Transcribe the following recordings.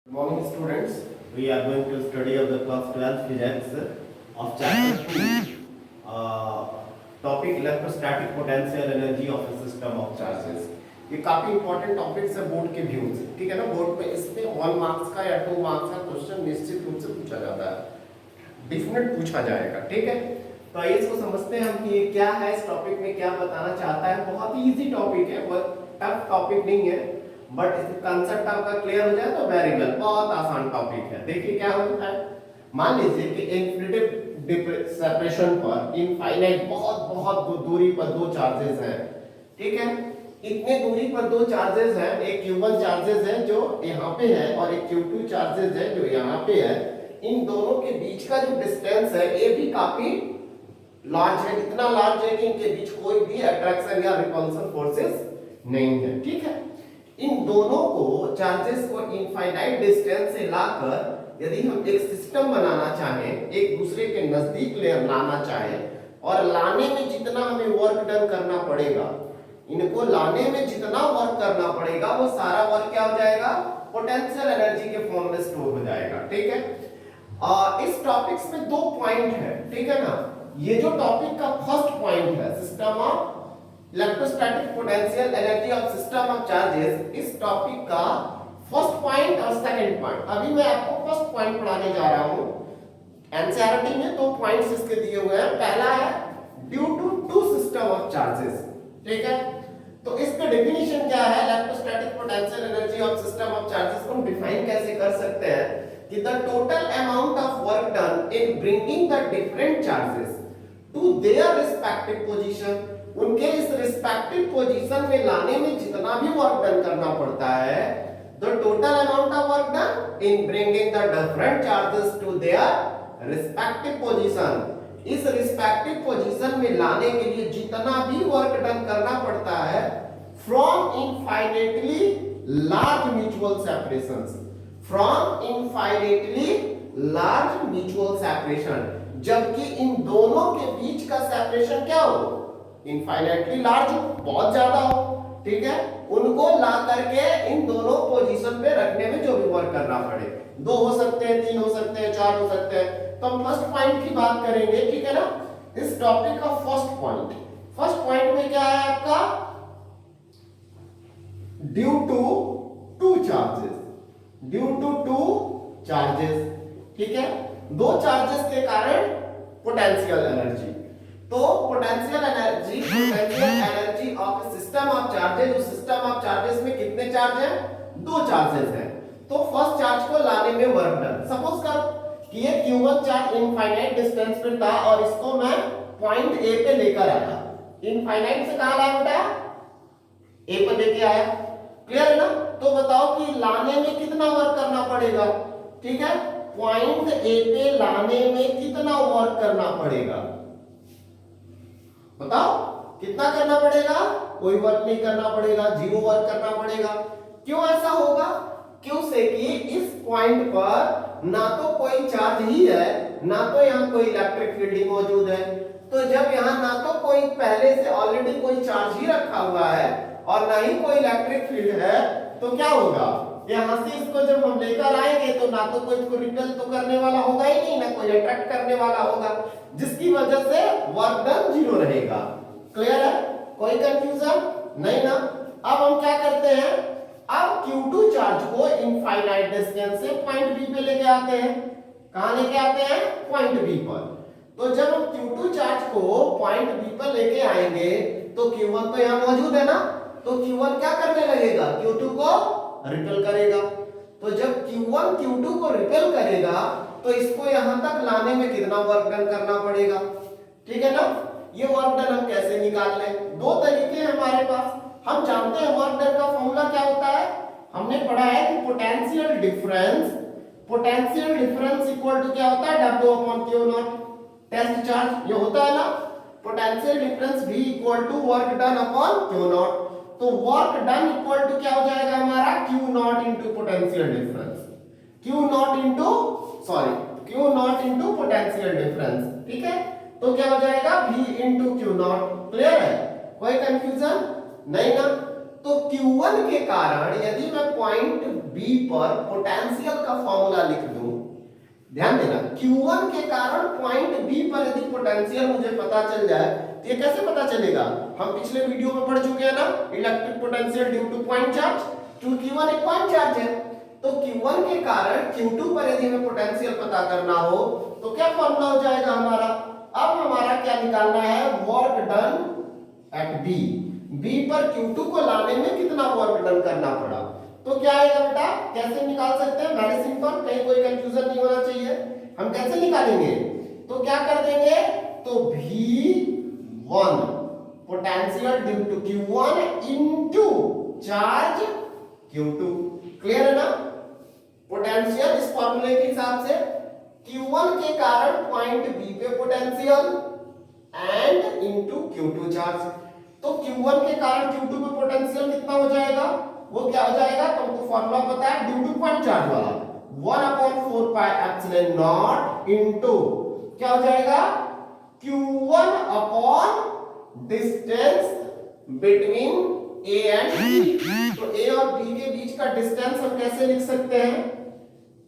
Good morning, students. We are going to study of the class 12 physics of chapter 2. Topic electrostatic potential energy of a system of charges. ये काफी important topics है board के view से, ठीक है ना। Board पे इसमें 1 मार्क्स का या 2 मार्क्स का क्वेश्चन निश्चित रूप से पूछा जाता है, डेफिनेट पूछा जाएगा, ठीक है। तो आइए इसको समझते हैं हम कि ये क्या है, इस टॉपिक में क्या बताना चाहता है। बहुत ही इजी टॉपिक है, बहुत टफ टॉपिक नहीं है, बट इस कंसेप्ट आपका क्लियर हो जाए तो वेरी वेल, बहुत आसान टॉपिक है। देखिए क्या होता है, मान लीजिए कि इन्फिनिटिव सेपरेशन पर इनफाइनाइट बहुत दूरी पर दो चार्जेस हैं, ठीक है। इतने दूरी पर दो चार्जेस हैं, एक Q1 चार्जेस है जो यहाँ पे है और एक Q2 चार्जेस है जो यहाँ पे है। इन दोनों के बीच का जो डिस्टेंस है ये भी काफी लार्ज है, इतना लार्ज है कि इनके बीच कोई भी अट्रैक्शन या रिपल्सन फोर्सेस नहीं है, ठीक है। इन दोनों को चार्जेस को इनफाइनाइट डिस्टेंस से लाकर यदि हम एक सिस्टम बनाना चाहें, एक दूसरे के नजदीक लाना चाहें, और लाने में जितना हमें वर्क डन करना पड़ेगा, इनको लाने में जितना वर्क करना पड़ेगा वो सारा वर्क क्या हो जाएगा, पोटेंशियल एनर्जी के फॉर्म में स्टोर हो जाएगा, ठीक है। इस टॉपिक्स में दो पॉइंट है, ठीक है ना। ये जो टॉपिक का फर्स्ट पॉइंट है, system of electrostatic potential energy of system of charges, इस टॉपिक का फर्स्ट पॉइंट और सेकंड पॉइंट, अभी मैं आपको फर्स्ट पॉइंट पढ़ाने जा रहा हूं। एनसीईआरटी में दो पॉइंट्स इसके दिए हुए हैं। पहला है due to two system of charges, ठीक है। तो इसका डेफिनेशन क्या है, electrostatic potential energy of system of charges को हम डिफाइन कैसे कर सकते हैं कि the total amount of work done in bringing the different charges to their respective position, उनके इस रिस्पेक्टिव पोजीशन में लाने में जितना भी वर्क डन करना पड़ता है, the total amount of work done in bringing the different charges to their respective position, इस रिस्पेक्टिव पोजीशन में लाने के लिए जितना भी वर्क डन करना पड़ता है from infinitely large mutual separations, from infinitely large mutual separation, जबकि इन दोनों के बीच का सेपरेशन क्या हो, इनफाइनाइटली लार्ज हो, बहुत ज्यादा हो, ठीक है। उनको ला करके इन दोनों पोजीशन पे रखने में जो भी वर्क करना पड़े, दो हो सकते हैं, तीन हो सकते हैं, चार हो सकते हैं। तो हम फर्स्ट पॉइंट की बात करेंगे, ठीक है ना। इस टॉपिक का फर्स्ट पॉइंट में क्या है आपका, due to two charges, due to two charges, ठीक है। दो चार्जेस के कारण पोटेंशियल एनर्जी, तो potential energy of system of charges, जो सिस्टम ऑफ चार्जेस में कितने चार्ज हैं, दो चार्जेस हैं। तो फर्स्ट चार्ज को लाने में वर्क डन, सपोज कर कि ये Q1 चार्ज इनफाइनाइट डिस्टेंस पे था और इसको मैं पॉइंट A पे लेकर आया, इनफाइनाइट से कहां लाया बेटा, A पे लेके आया, क्लियर है ना। तो बताओ कि लाने में कितना वर्क करना पड़ेगा, ठीक है। पॉइंट A पे लाने में कितना वर्क करना पड़ेगा, बताओ कितना करना पड़ेगा, कोई वर्क नहीं करना पड़ेगा, जीरो वर्क करना पड़ेगा। क्यों ऐसा होगा, क्यों से कि इस पॉइंट पर ना तो कोई चार्ज ही है, ना तो यहाँ कोई इलेक्ट्रिक फील्ड मौजूद है। तो जब यहाँ ना तो कोई पहले से ऑलरेडी कोई चार्ज ही रखा हुआ है और ना ही कोई इलेक्ट्रिक फील्ड है, तो क्या होगा, यहाँ से इसको जब हम लेकर आएंगे तो ना तो कोई इसको रिपेल तो करने वाला होगा ही नहीं, ना कोई अट्रैक्ट करने वाला होगा, जिसकी वजह से वर्क डन जीरो रहेगा। क्लियर है, कोई कंफ्यूजन नहीं ना। अब हम क्या करते हैं, अब Q2 चार्ज को इनफाइनाइट डिस्टेंस से पॉइंट B पे लेके आते हैं। कहां लेके आते हैं, पॉइंट B पर। तो जब हम Q2 चार्ज को पॉइंट B पर लेके आएंगे तो Q1 तो यहां मौजूद है ना, तो Q1 क्या करने लगेगा, Q2 को रिपेल करेगा। तो जब Q1 Q2 को रिपेल करेगा तो इसको यहां तक लाने में कितना वर्क डन करना पड़ेगा, ठीक है ना। ये वर्क डन हम कैसे निकाल लें, दो तरीके हैं हमारे पास। हम जानते हैं वर्क डन का फॉर्मूला क्या होता है, हमने पढ़ा है कि पोटेंशियल डिफरेंस इक्वल टू क्या होता है, W upon Q naught, test charge ये होता है ना। Potential difference V equal to work done upon Q naught, तो वर्क डन इक्वल टू क्या हो जाएगा हमारा, Q naught into potential difference, Q naught into potential difference, ठीक है। तो क्या हो जाएगा, V into Q naught. Clear है, कोई कंफ्यूजन नहीं ना। तो Q1 के कारण यदि मैं पॉइंट बी पर पोटेंशियल का फॉर्मूला लिख दूं, ध्यान देना, Q1 के कारण पॉइंट बी पर यदि पोटेंशियल मुझे पता चल जाए तो ये कैसे पता चलेगा? हम पिछले वीडियो में पढ़ चुके हैं ना, electric potential due two point charge. तो Q1 एक पॉइंट चार्ज है, तो Q1 के कारण Q2 पर यदि हमें पोटेंशियल पता करना हो तो क्या फॉर्मूला हो जाएगा हमारा? अब हमारा क्या निकालना है? Work done at B. B पर Q2 को लाने में कितना वर्क डन करना पड़ा, तो क्या आएगा बेटा? कैसे निकाल सकते हैं? वेरी सिंपल, कहीं कोई कंफ्यूजन नहीं होना चाहिए। हम कैसे निकालेंगे? तो क्या कर देंगे, तो V1 potential due to Q1 into charge Q2। Clear है ना? पोटेंशियल इस फॉर्मूले के हिसाब से Q1 के कारण पॉइंट बी पे potential and into Q2 charge. तो Q1 के कारण Q2 पे पोटेंशियल कितना हो जाएगा? वो क्या हो जाएगा? तुमको फॉर्मूला पता है ड्यू टू पॉइंट चार्ज वाला, 1/4 पाई एप्सिलॉन नॉट इनटू क्या हो जाएगा? Q1 upon distance between A and B। तो A और B के बीच का डिस्टेंस हम कैसे लिख सकते हैं?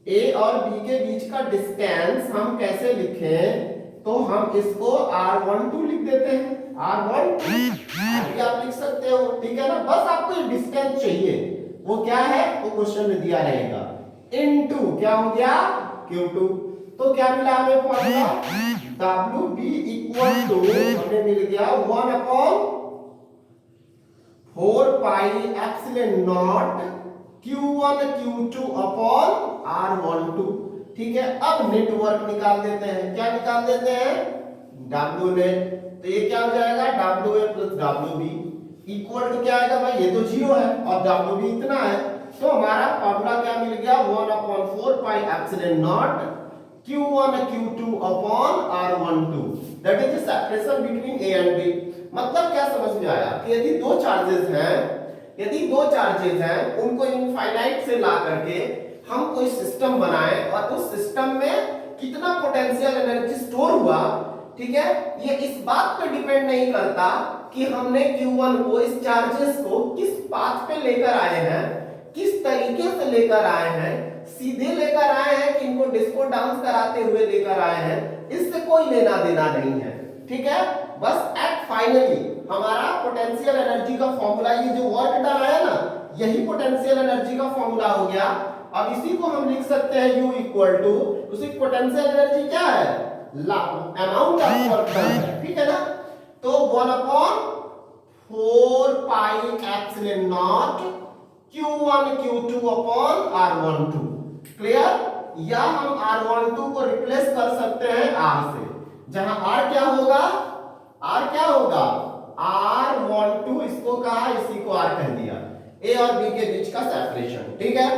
A और B के बीच का डिस्टेंस हम कैसे लिखें? तो हम इसको R12 लिख देते हैं, R12 आगे आप लिख सकते हो, ठीक है ना? बस आपको ये डिस्टेंस चाहिए, वो क्या है वो क्वेश्चन में दिया रहेगा, इनटू क्या हो गया? Q2। तो क्या मिला हमें फॉर्मूला? WB इक्वल टू हमें मिल गया 1/4 pi epsilon not Q1 Q2 upon R12। ठीक है, अब नेटवर्क निकाल देते हैं। क्या निकाल देते हैं? W net. तो ये क्या हो जाएगा? WA plus WB equal to क्या आएगा भाई? ये तो 0 है और WB इतना है, तो हमारा फॉर्मूला क्या मिल गया? 1/4 pi epsilon not Q1 Q2 upon R12, that is the separation between A and B। मतलब क्या समझ में आया कि यदि दो चार्जेस हैं, उनको इनफाइनाइट से ला करके हम कोई सिस्टम बनाएं और उस सिस्टम में कितना पोटेंशियल एनर्जी स्टोर हुआ, ठीक है, ये इस बात पे डिपेंड नहीं करता कि हमने Q1 को, इस चार्जेस को किस पाथ पे लेकर आए हैं, किस तरीके से लेकर आए हैं, सीधे लेकर आए हैं कि इनको डिस्को डांस कराते हुए लेकर आए हैं, इससे कोई लेना देना नहीं है। ठीक है, बस एट फाइनली हमारा पोटेंशियल एनर्जी का फॉर्मूला, ये जो वर्क डन आया ना, यही पोटेंशियल एनर्जी का फॉर्मूला हो गया। अब इसी को हम लिख सकते हैं U इक्वल टू, उसी पोटेंशियल एनर्जी क्या है? अमाउंट ऑफ वर्क डन है, ठीक है ना? तो 1/4 pi epsilon not Q1 Q2 upon R12। Clear? या हम R12 को रिप्लेस कर सकते हैं R से, जहां R क्या होगा? R12, इसको कहा, इसी को R कह दिया, A और B के बीच का सेपरेशन। ठीक है,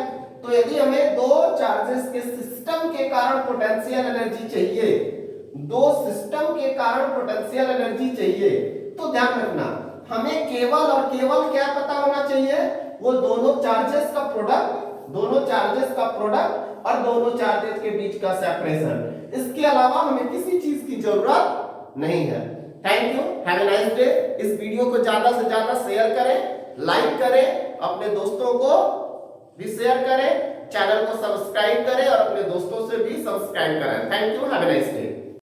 तो यदि हमें दो चार्जेस के सिस्टम के कारण पोटेंशियल एनर्जी चाहिए, तो ध्यान रखना, हमें केवल और केवल क्या पता होना चाहिए? वो दोनों चार्जेस का प्रोडक्ट और दोनों चार्जेस के बीच का सेपरेशन। इसके अलावा हमें किसी चीज की जरूरत नहीं है। Thank you, have a nice day. इस वीडियो को ज्यादा से ज्यादा शेयर करें, लाइक करें, अपने दोस्तों को भी शेयर करें, चैनल को सब्सक्राइब करें और अपने दोस्तों से भी सब्सक्राइब करें। Thank you, have a nice day.